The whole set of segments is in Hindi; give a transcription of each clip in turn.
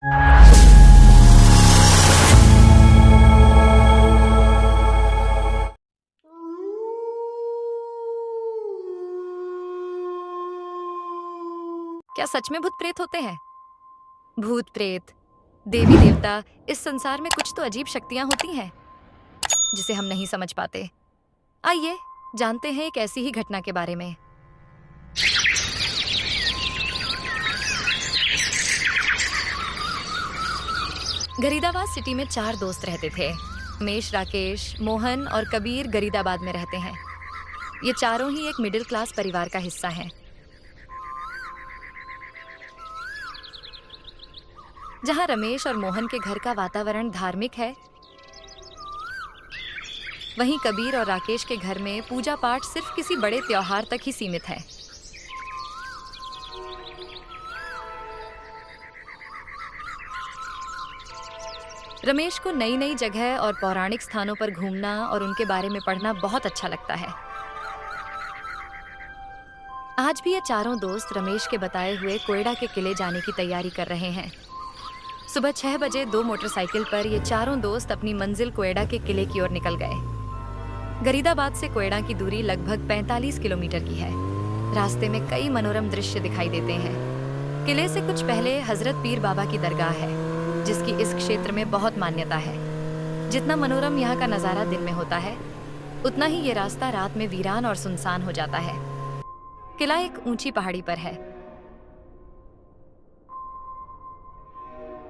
क्या सच में भूत प्रेत होते हैं? भूत प्रेत, देवी देवता, इस संसार में कुछ तो अजीब शक्तियां होती हैं जिसे हम नहीं समझ पाते। आइए जानते हैं एक ऐसी ही घटना के बारे में। गरीदाबाद सिटी में 4 दोस्त रहते थे। रमेश, राकेश, मोहन और कबीर गरीदाबाद में रहते हैं। ये चारों ही एक मिडिल क्लास परिवार का हिस्सा हैं। जहां रमेश और मोहन के घर का वातावरण धार्मिक है, वहीं कबीर और राकेश के घर में पूजा पाठ सिर्फ किसी बड़े त्योहार तक ही सीमित है। रमेश को नई नई जगह और पौराणिक स्थानों पर घूमना और उनके बारे में पढ़ना बहुत अच्छा लगता है। आज भी ये चारों दोस्त रमेश के बताए हुए कोयडा के किले जाने की तैयारी कर रहे हैं। सुबह 6 बजे 2 मोटरसाइकिल पर ये चारों दोस्त अपनी मंजिल कोयडा के किले की ओर निकल गए। गरीदाबाद से कोयडा की दूरी लगभग 45 किलोमीटर की है। रास्ते में कई मनोरम दृश्य दिखाई देते हैं। किले से कुछ पहले हजरत पीर बाबा की दरगाह है, जिसकी इस क्षेत्र में बहुत मान्यता है। जितना मनोरम यहाँ का नज़ारा दिन में होता है, उतना ही ये रास्ता रात में वीरान और सुनसान हो जाता है। किला एक ऊंची पहाड़ी पर है,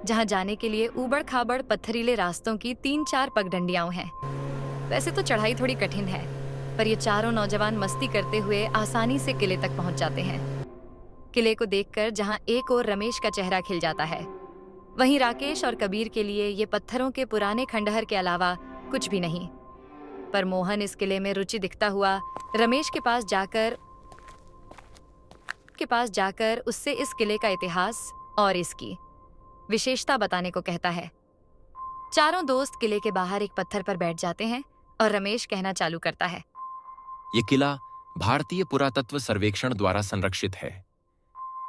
जहां जाने के लिए ऊबड़ खाबड़ पत्थरीले रास्तों की 3-4 पगडंडियां हैं। वैसे तो चढ़ाई थोड़ी कठिन है, पर ये चारों नौजवान मस्ती करते हुए आसानी से किले तक पहुंच जाते हैं। किले को देखकर जहां एक ओर रमेश का चेहरा खिल जाता है, वहीं राकेश और कबीर के लिए ये पत्थरों के पुराने खंडहर के अलावा कुछ भी नहीं। पर मोहन इस किले में रुचि दिखता हुआ रमेश के पास जाकर उससे इस किले का इतिहास और इसकी विशेषता बताने को कहता है। चारों दोस्त किले के बाहर एक पत्थर पर बैठ जाते हैं और रमेश कहना चालू करता है। ये किला भारतीय पुरातत्व सर्वेक्षण द्वारा संरक्षित है।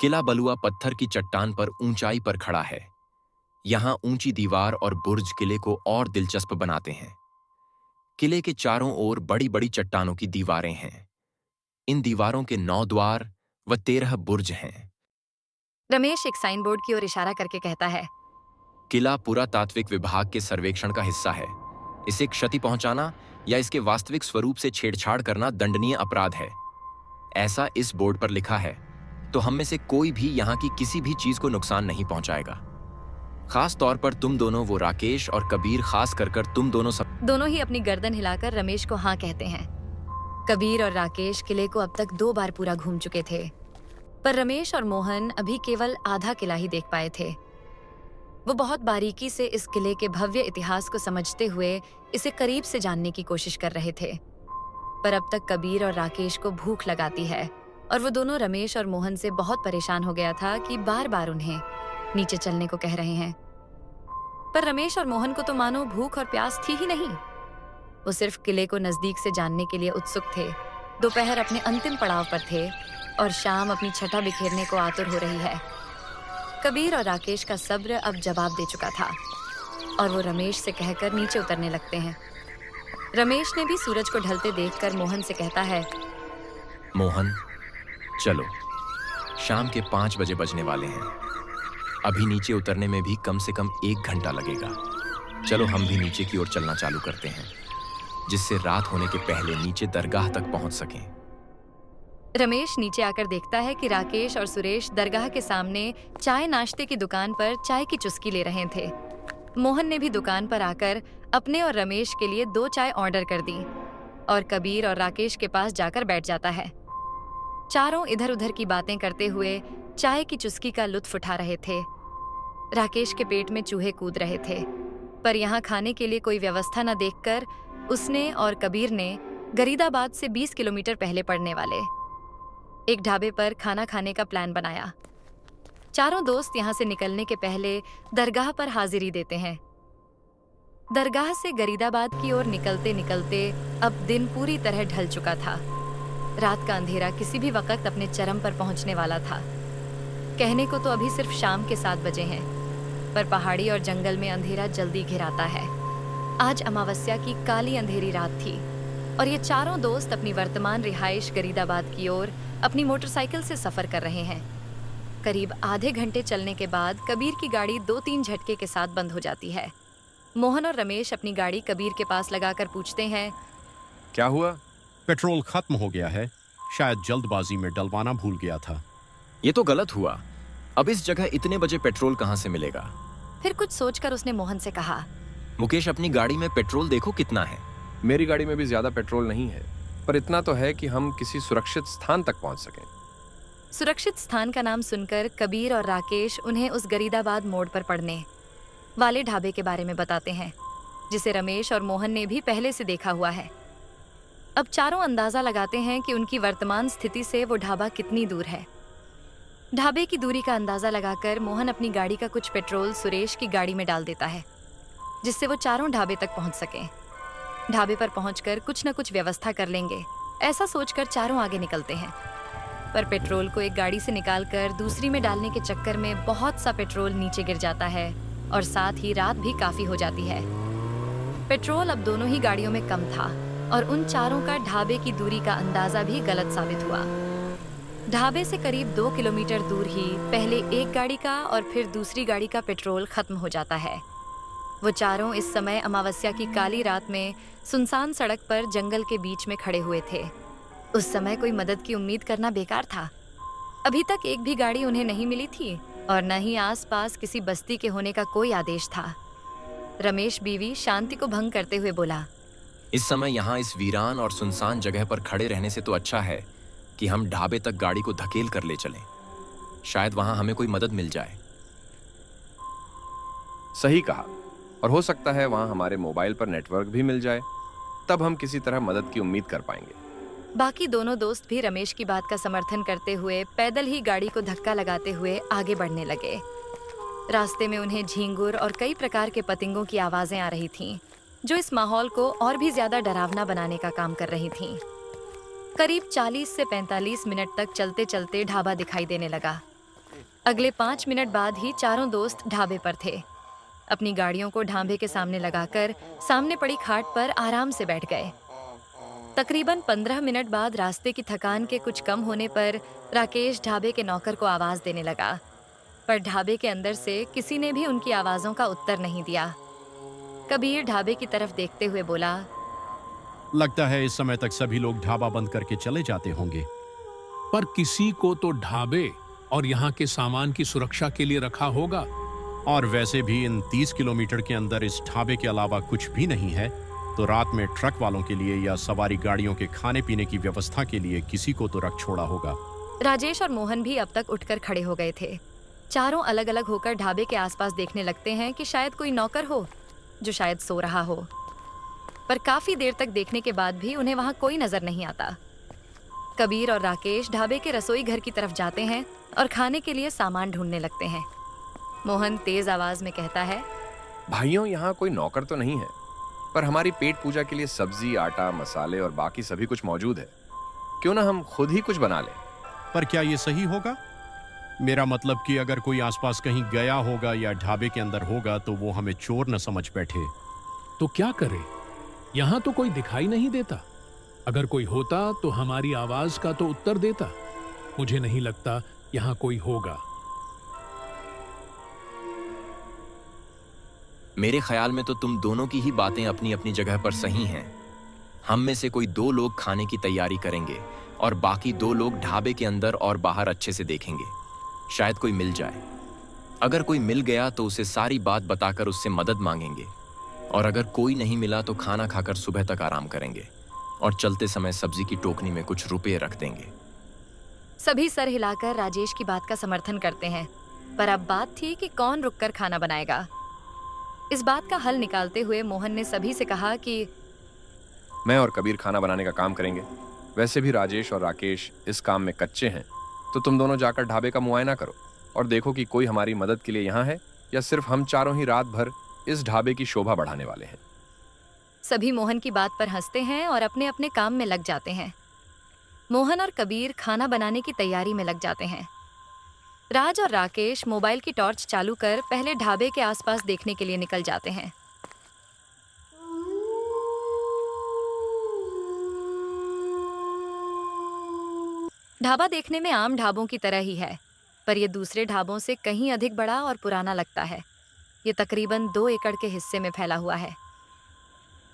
किला बलुआ पत्थर की चट्टान पर ऊंचाई पर खड़ा है। यहाँ ऊंची दीवार और बुर्ज किले को और दिलचस्प बनाते हैं। किले के चारों ओर बड़ी बड़ी चट्टानों की दीवारें हैं। इन दीवारों के 9 द्वार व 13 बुर्ज हैं। रमेश एक साइन बोर्ड की ओर इशारा करके कहता है, किला पुरातात्विक विभाग के सर्वेक्षण का हिस्सा है। इसे क्षति पहुंचाना या इसके वास्तविक स्वरूप से छेड़छाड़ करना दंडनीय अपराध है। ऐसा इस बोर्ड पर लिखा है, तो हम में से कोई भी यहाँ की किसी भी चीज को नुकसान नहीं पहुंचाएगा। खास तौर पर तुम दोनों, वो राकेश और कबीर, खास कर तुम दोनों ही अपनी गर्दन हिलाकर रमेश को हाँ कहते हैं। कबीर और राकेश किले को अब तक 2 बार पूरा घूम चुके थे, पर रमेश और मोहन अभी केवल आधा किला ही देख पाए थे। वो बहुत बारीकी से इस किले के भव्य इतिहास को समझते हुए इसे करीब से जानने की कोशिश कर रहे थे। पर अब तक कबीर और राकेश को भूख लगाती है और वो दोनों रमेश और मोहन से बहुत परेशान हो गया था कि बार बार उन्हें नीचे चलने को कह रहे हैं। पर रमेश और मोहन को तो मानो भूख और प्यास थी ही नहीं। वो सिर्फ किले को नजदीक से जानने के लिए उत्सुक थे। दोपहर अपने अंतिम पड़ाव पर थे और शाम अपनी छटा बिखेरने को आतुर हो रही है। कबीर और राकेश का सब्र अब जवाब दे चुका था और वो रमेश से कहकर नीचे उतरने लगते हैं। रमेश ने भी सूरज को ढलते देखकर मोहन से कहता है, मोहन चलो, शाम के 5 बजे बजने वाले हैं। अभी नीचे उतरने में भी कम से कम 1 घंटा लगेगा। चलो हम भी नीचे की ओर चलना चालू करते हैं, जिससे रात होने के पहले नीचे दरगाह तक पहुंच सकें। रमेश नीचे आकर देखता है कि राकेश और सुरेश दरगाह के सामने चाय नाश्ते की दुकान पर चाय की चुस्की ले रहे थे। मोहन ने भी दुकान पर आकर अपने और रमेश के लिए 2 चाय ऑर्डर कर दी और कबीर और राकेश के पास जाकर बैठ जाता है। चारों इधर उधर की बातें करते हुए चाय की चुस्की का लुत्फ उठा रहे थे। राकेश के पेट में चूहे कूद रहे थे, पर यहाँ खाने के लिए कोई व्यवस्था न देखकर उसने और कबीर ने गरीदाबाद से 20 किलोमीटर पहले पड़ने वाले एक ढाबे पर खाना खाने का प्लान बनाया। चारों दोस्त यहाँ से निकलने के पहले दरगाह पर हाजिरी देते हैं। दरगाह से गरीदाबाद की ओर निकलते निकलते अब दिन पूरी तरह ढल चुका था। रात का अंधेरा किसी भी वक्त अपने चरम पर पहुंचने वाला था। कहने को तो अभी सिर्फ शाम के 7 बजे हैं, पर पहाड़ी और जंगल में अंधेरा जल्दी घिराता है। आज अमावस्या की काली अंधेरी रात थी और ये चारों दोस्त अपनी वर्तमान रिहाइश गरीदाबाद की ओर अपनी मोटरसाइकिल से सफर कर रहे हैं। करीब आधे घंटे चलने के बाद कबीर की गाड़ी 2-3 झटके के साथ बंद हो जाती है। मोहन और रमेश अपनी गाड़ी कबीर के पास लगाकर पूछते हैं, क्या हुआ? पेट्रोल खत्म हो गया है, शायद जल्दबाजी में डलवाना भूल गया था। ये तो गलत हुआ। अब इस जगह इतने बजे पेट्रोल कहाँ से मिलेगा? फिर कुछ सोचकर उसने मोहन से कहा, मुकेश, अपनी गाड़ी में पेट्रोल देखो कितना है। मेरी गाड़ी में भी ज्यादा पेट्रोल नहीं है, पर इतना तो है कि हम किसी सुरक्षित स्थान तक पहुंच सकें। सुरक्षित स्थान का नाम सुनकर कबीर और राकेश उन्हें उस गरीदाबाद मोड़ पर पड़ने वाले ढाबे के बारे में बताते हैं, जिसे रमेश और मोहन ने भी पहले से देखा हुआ है। अब चारों अंदाजा लगाते हैं कि उनकी वर्तमान स्थिति से वो ढाबा कितनी दूर है। ढाबे की दूरी का अंदाजा लगाकर मोहन अपनी गाड़ी का कुछ पेट्रोल सुरेश की गाड़ी में डाल देता है, जिससे वो चारों ढाबे तक पहुंच सकें। ढाबे पर पहुंचकर कुछ न कुछ व्यवस्था कर लेंगे, ऐसा सोचकर चारों आगे निकलते हैं। पर पेट्रोल को एक गाड़ी से निकालकर दूसरी में डालने के चक्कर में बहुत सा पेट्रोल नीचे गिर जाता है और साथ ही रात भी काफी हो जाती है। पेट्रोल अब दोनों ही गाड़ियों में कम था और उन चारों का ढाबे की दूरी का अंदाजा भी गलत साबित हुआ। ढाबे से करीब 2 किलोमीटर दूर ही पहले एक गाड़ी का और फिर दूसरी गाड़ी का पेट्रोल खत्म हो जाता है। वो चारों इस समय अमावस्या की काली रात में सुनसान सड़क पर जंगल के बीच में खड़े हुए थे। उस समय कोई मदद की उम्मीद करना बेकार था। अभी तक एक भी गाड़ी उन्हें नहीं मिली थी और न ही आसपास किसी बस्ती के होने का कोई आदेश था। रमेश बीवी शांति को भंग करते हुए बोला, इस समय यहाँ इस वीरान और सुनसान जगह पर खड़े रहने से तो अच्छा है कि हम ढाबे तक गाड़ी को धकेल कर ले चलें। शायद वहां हमें कोई मदद मिल जाए। सही कहा, और हो सकता है वहां हमारे मोबाइल पर नेटवर्क भी मिल जाए, तब हम किसी तरह मदद की उम्मीद कर पाएंगे। बाकी दोनों दोस्त भी रमेश की बात का समर्थन करते हुए पैदल ही गाड़ी को धक्का लगाते हुए आगे बढ़ने लगे। रास्ते में उन्हें झींगुर और कई प्रकार के पतंगों की आवाजें आ रही थीं, जो इस माहौल को और भी ज्यादा डरावना बनाने का काम कर रही थीं। करीब 40 से 45 मिनट तक चलते चलते ढाबा दिखाई देने लगा। अगले 5 मिनट बाद ही चारों दोस्त ढाबे पर थे। अपनी गाड़ियों को ढाबे के सामने लगाकर सामने पड़ी खाट पर आराम से बैठ गए। तकरीबन 15 मिनट बाद रास्ते की थकान के कुछ कम होने पर राकेश ढाबे के नौकर को आवाज देने लगा, पर ढाबे के अंदर से किसी ने भी उनकी आवाजों का उत्तर नहीं दिया। कबीर ढाबे की तरफ देखते हुए बोला, लगता है इस समय तक सभी लोग ढाबा बंद करके चले जाते होंगे। पर किसी को तो ढाबे और यहाँ के सामान की सुरक्षा के लिए रखा होगा। और वैसे भी इन 30 किलोमीटर के अंदर इस ढाबे के अलावा कुछ भी नहीं है, तो रात में ट्रक वालों के लिए या सवारी गाड़ियों के खाने पीने की व्यवस्था के लिए किसी को तो रख छोड़ा होगा। राजेश और मोहन भी अब तक उठकर खड़े हो गए थे। चारों अलग अलग होकर ढाबे के आसपास देखने लगते हैं कि शायद कोई नौकर हो जो शायद सो रहा हो, पर काफी देर तक देखने के बाद भी उन्हें वहां कोई नजर नहीं आता। कबीर और राकेश ढाबे के रसोई घर की तरफ जाते हैं और खाने के लिए सामान ढूंढने लगते हैं। मोहन तेज आवाज में कहता है, भाइयों, यहाँ कोई नौकर तो नहीं है, पर हमारी पेट पूजा के लिए सब्जी, आटा, मसाले और बाकी सभी कुछ मौजूद है। क्यों ना हम खुद ही कुछ बना लें? पर क्या ये सही होगा? मेरा मतलब कि अगर कोई आसपास कहीं गया होगा या ढाबे के अंदर होगा तो वो हमें चोर न समझ बैठे। तो क्या करे? यहाँ तो कोई दिखाई नहीं देता। अगर कोई होता तो हमारी आवाज का तो उत्तर देता। मुझे नहीं लगता यहाँ कोई होगा। मेरे ख्याल में तो तुम दोनों की ही बातें अपनी अपनी जगह पर सही हैं। हम में से कोई 2 लोग खाने की तैयारी करेंगे और बाकी 2 लोग ढाबे के अंदर और बाहर अच्छे से देखेंगे। शायद कोई मिल जाए। अगर कोई मिल गया तो उसे सारी बात बताकर उससे मदद मांगेंगे, और अगर कोई नहीं मिला तो खाना खाकर सुबह तक आराम करेंगे और चलते समय सब्जी की टोकनी में कुछ रुपए रख देंगे। सभी सर हिलाकर राजेश की बात का समर्थन करते हैं, पर अब बात थी कि कौन रुककर खाना बनाएगा। इस बात का हल निकालते हुए मोहन ने सभी से कहा कि मैं और कबीर खाना बनाने का काम करेंगे। वैसे भी राजेश और राकेश इस काम में कच्चे हैं, तो तुम दोनों जाकर ढाबे का मुआयना करो और देखो कि कोई हमारी मदद के लिए यहाँ है या सिर्फ हम चारों ही रात भर इस ढाबे की शोभा बढ़ाने वाले हैं। सभी मोहन की बात पर हंसते हैं और अपने अपने काम में लग जाते हैं। मोहन और कबीर खाना बनाने की तैयारी में लग जाते हैं। राज और राकेश मोबाइल की टॉर्च चालू कर पहले ढाबे के आसपास देखने के लिए निकल जाते हैं। ढाबा देखने में आम ढाबों की तरह ही है, पर यह दूसरे ढाबों से कहीं अधिक बड़ा और पुराना लगता है। ये तकरीबन 2 एकड़ के हिस्से में फैला हुआ है।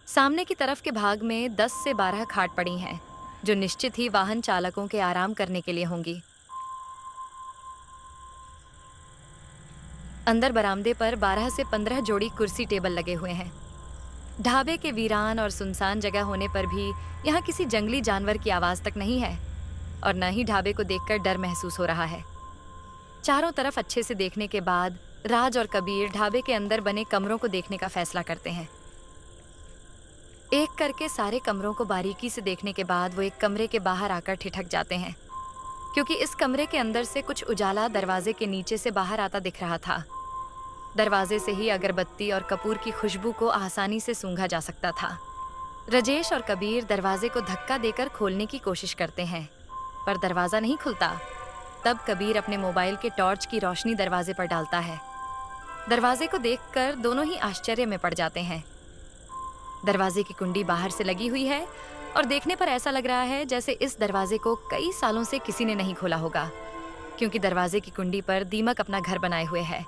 सामने की तरफ के भाग में 10 से 12 खाट पड़ी हैं, जो निश्चित ही वाहन चालकों के आराम करने के लिए होंगी। अंदर बरामदे पर 12 से 15 जोड़ी कुर्सी टेबल लगे हुए हैं। ढाबे के वीरान और सुनसान जगह होने पर भी यहाँ किसी जंगली जानवर की आवाज तक नहीं है और न ही ढाबे को देखकर डर महसूस हो रहा है। चारों तरफ अच्छे से देखने के बाद राज और कबीर ढाबे के अंदर बने कमरों को देखने का फैसला करते हैं। एक करके सारे कमरों को बारीकी से देखने के बाद वो एक कमरे के बाहर आकर ठिठक जाते हैं, क्योंकि इस कमरे के अंदर से कुछ उजाला दरवाजे के नीचे से बाहर आता दिख रहा था। दरवाजे से ही अगरबत्ती और कपूर की खुशबू को आसानी से सूंघा जा सकता था। राजेश और कबीर दरवाजे को धक्का देकर खोलने की कोशिश करते हैं, पर दरवाजा नहीं खुलता। तब कबीर अपने मोबाइल के टॉर्च की रोशनी दरवाजे पर डालता है। दरवाजे को देखकर दोनों ही आश्चर्य में पड़ जाते हैं। दरवाजे की कुंडी बाहर से लगी हुई है और देखने पर ऐसा लग रहा है जैसे इस दरवाजे को कई सालों से किसी ने नहीं खोला होगा, क्योंकि दरवाजे की कुंडी पर दीमक अपना घर बनाए हुए है।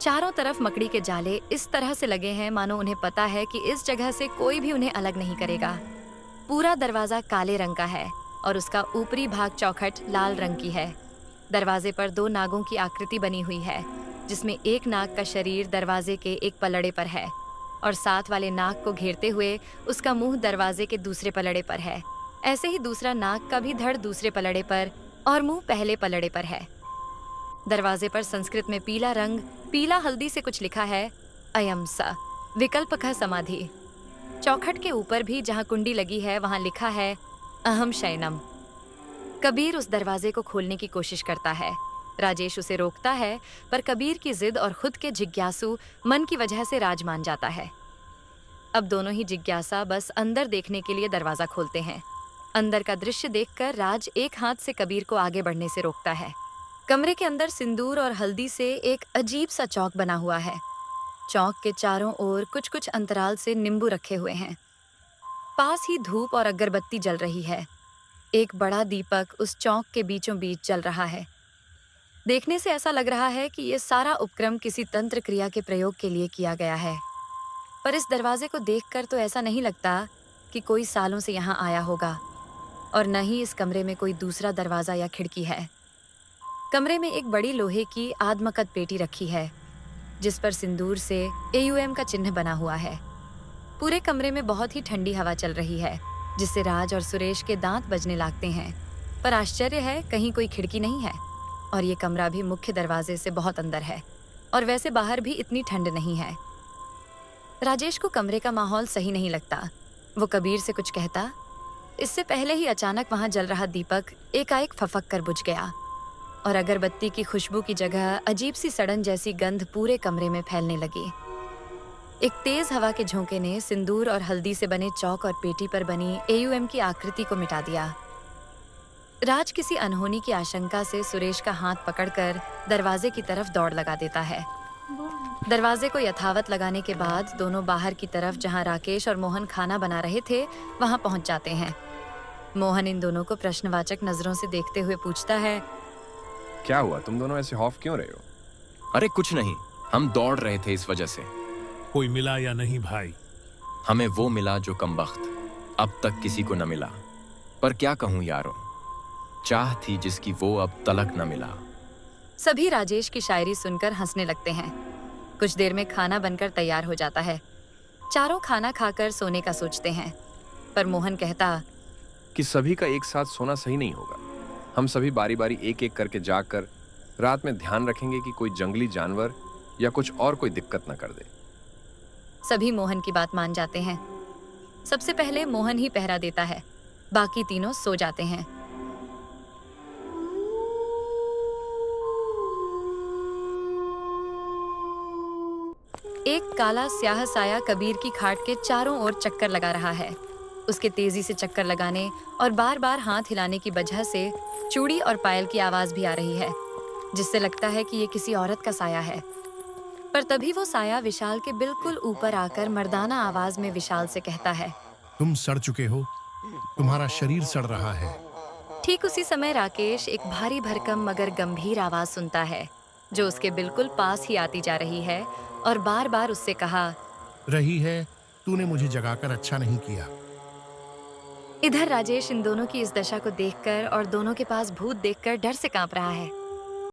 चारों तरफ मकड़ी के जाले इस तरह से लगे हैं मानो उन्हें पता है कि इस जगह से कोई भी उन्हें अलग नहीं करेगा। पूरा दरवाजा काले रंग का है और उसका ऊपरी भाग चौखट लाल रंग की है। दरवाजे पर 2 नागों की आकृति बनी हुई है, जिसमें एक नाग का शरीर दरवाजे के एक पलड़े पर है और साथ वाले नाग को घेरते हुए उसका मुंह दरवाजे के दूसरे पलड़े पर है। ऐसे ही दूसरा नाग का भी धड़ दूसरे पलड़े पर और मुंह पहले पलड़े पर है। दरवाजे पर संस्कृत में पीला रंग, पीला हल्दी से कुछ लिखा है, अयमसा विकल्पक समाधि। चौखट के ऊपर भी जहाँ कुंडी लगी है वहाँ लिखा है, अहम शयनम। कबीर उस दरवाजे को खोलने की कोशिश करता है। राजेश उसे रोकता है, पर कबीर की जिद और खुद के जिज्ञासु मन की वजह से राज मान जाता है। अब दोनों ही जिज्ञासा बस अंदर देखने के लिए दरवाजा खोलते हैं। अंदर का दृश्य देखकर राज एक हाथ से कबीर को आगे बढ़ने से रोकता है। कमरे के अंदर सिंदूर और हल्दी से एक अजीब सा चौक बना हुआ है। चौक के चारों ओर कुछ कुछ अंतराल से नींबू रखे हुए हैं। पास ही धूप और अगरबत्ती जल रही है। एक बड़ा दीपक उस चौक के बीचों बीच जल रहा है। देखने से ऐसा लग रहा है कि ये सारा उपक्रम किसी तंत्र क्रिया के प्रयोग के लिए किया गया है, पर इस दरवाजे को देखकर तो ऐसा नहीं लगता कि कोई सालों से यहाँ आया होगा, और न ही इस कमरे में कोई दूसरा दरवाजा या खिड़की है। कमरे में एक बड़ी लोहे की आदमकद पेटी रखी है, जिस पर सिंदूर से AUM का चिन्ह बना हुआ है। पूरे कमरे में बहुत ही ठंडी हवा चल रही है, जिससे राज और सुरेश के दांत बजने लगते हैं। पर आश्चर्य है, कहीं कोई खिड़की नहीं है और ये कमरा भी मुख्य दरवाजे से बहुत अंदर है, और वैसे बाहर भी इतनी ठंड नहीं है। राजेश को कमरे का माहौल सही नहीं लगता। वो कबीर से कुछ कहता, इससे पहले ही अचानक वहां जल रहा दीपक एकाएक फफक कर बुझ गया और अगरबत्ती की खुशबू की जगह अजीब सी सड़न जैसी गंध पूरे कमरे में फैलने लगी। एक तेज हवा के झोंके ने सिंदूर और हल्दी से बने चौक और पेटी पर बनी AUM की आकृति को मिटा दिया। राज किसी अनहोनी की आशंका से सुरेश का हाथ पकड़कर दरवाजे की तरफ दौड़ लगा देता है। दरवाजे को यथावत लगाने के बाद दोनों बाहर की तरफ, जहां राकेश और मोहन खाना बना रहे थे, वहां पहुंच जाते हैं। मोहन इन दोनों को प्रश्नवाचक नजरों से देखते हुए पूछता है, क्या हुआ, तुम दोनों ऐसे खौफ क्यों रहे हो? अरे कुछ नहीं, हम दौड़ रहे थे इस वजह से। कोई मिला या नहीं भाई? हमें वो मिला जो कमबख्त अब तक किसी को न मिला। पर क्या कहूं यारों, चाह थी जिसकी वो अब तलक न मिला। सभी राजेश की शायरी सुनकर हंसने लगते हैं। कुछ देर में खाना बनकर तैयार हो जाता है। चारों खाना खाकर सोने का सोचते हैं, पर मोहन कहता कि सभी का एक साथ सोना सही नहीं होगा। हम सभी बारी बारी एक एक करके जागकर रात में ध्यान रखेंगे कि कोई जंगली जानवर या कुछ और कोई दिक्कत न कर दे। सभी मोहन की बात मान जाते हैं। सबसे पहले मोहन ही पहरा देता है, बाकी तीनों सो जाते हैं। एक काला स्याह साया कबीर की खाट के चारों ओर चक्कर लगा रहा है। उसके तेजी से चक्कर लगाने और बार बार हाथ हिलाने की वजह से चूड़ी और पायल की आवाज भी आ रही है। जिससे लगता है कि ये किसी औरत का साया है। पर तभी वो साया विशाल के बिल्कुल ऊपर आकर मर्दाना आवाज में विशाल से कहता है, तुम सड़ चुके हो, तुम्हारा शरीर सड़ रहा है। ठीक उसी समय राकेश एक भारी भरकम मगर गंभीर आवाज सुनता है जो उसके बिल्कुल पास ही आती जा रही है और बार बार उससे कहा, रही है, तूने मुझे जगाकर अच्छा नहीं किया। इधर राजेश इन दोनों की इस दशा को देखकर और दोनों के पास भूत देखकर डर से कांप रहा है।